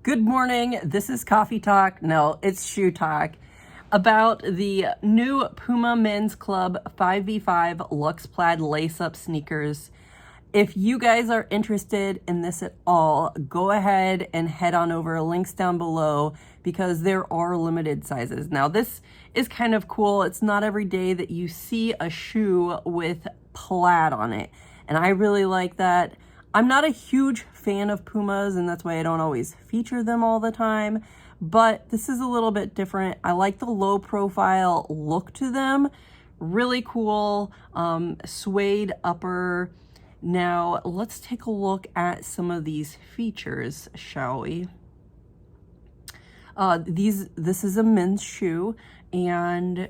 Good morning. This is Coffee Talk. No, it's Shoe Talk about the new Puma Men's Club 5V5 Lux Plaid lace-up sneakers. If you guys are interested in this at all, go ahead and head on over. Links down below because there are limited sizes. Now, this is kind of cool. It's not every day that you see a shoe with plaid on it, and I really like that. I'm not a huge fan of Pumas, and that's why I don't always feature them all the time, but this is a little bit different. I like the low profile look to them. Really cool, suede upper. Now, let's take a look at some of these features, shall we? This is a men's shoe, and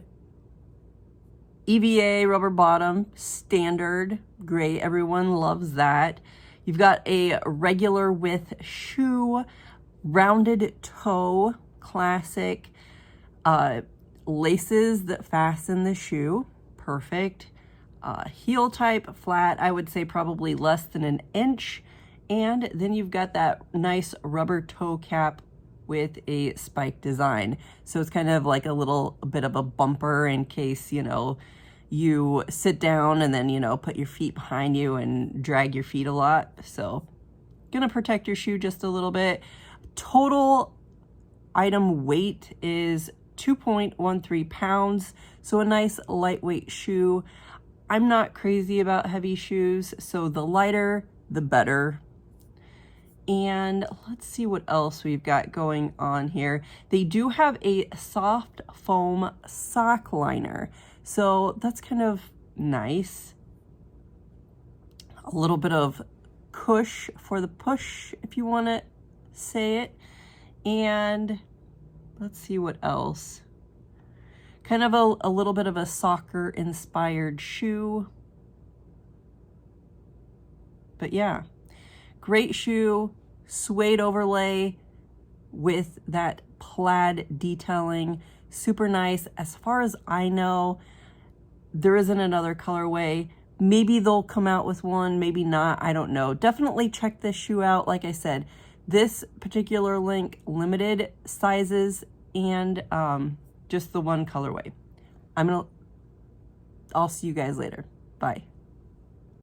EVA rubber bottom, standard, great. Everyone loves that. You've got a regular width shoe, rounded toe, classic, laces that fasten the shoe, perfect. Heel type, flat, I would say probably less than an inch. And then you've got that nice rubber toe cap with a spike design. So it's kind of like a bit of a bumper in case, you sit down and then, put your feet behind you and drag your feet a lot. So gonna protect your shoe just a little bit. Total item weight is 2.13 pounds. So a nice lightweight shoe. I'm not crazy about heavy shoes, so the lighter, the better. And let's see what else we've got going on here. They do have a soft foam sock liner, so that's kind of nice. A little bit of cush for the push, if you want to say it. And let's see what else. Kind of a little bit of a soccer inspired shoe. But yeah, great shoe, suede overlay with that plaid detailing, super nice. As far as I know, there isn't another colorway. Maybe they'll come out with one, maybe not, I don't know. Definitely check this shoe out. Like I said, this particular link, limited sizes and just the one colorway. I'll see you guys later. Bye.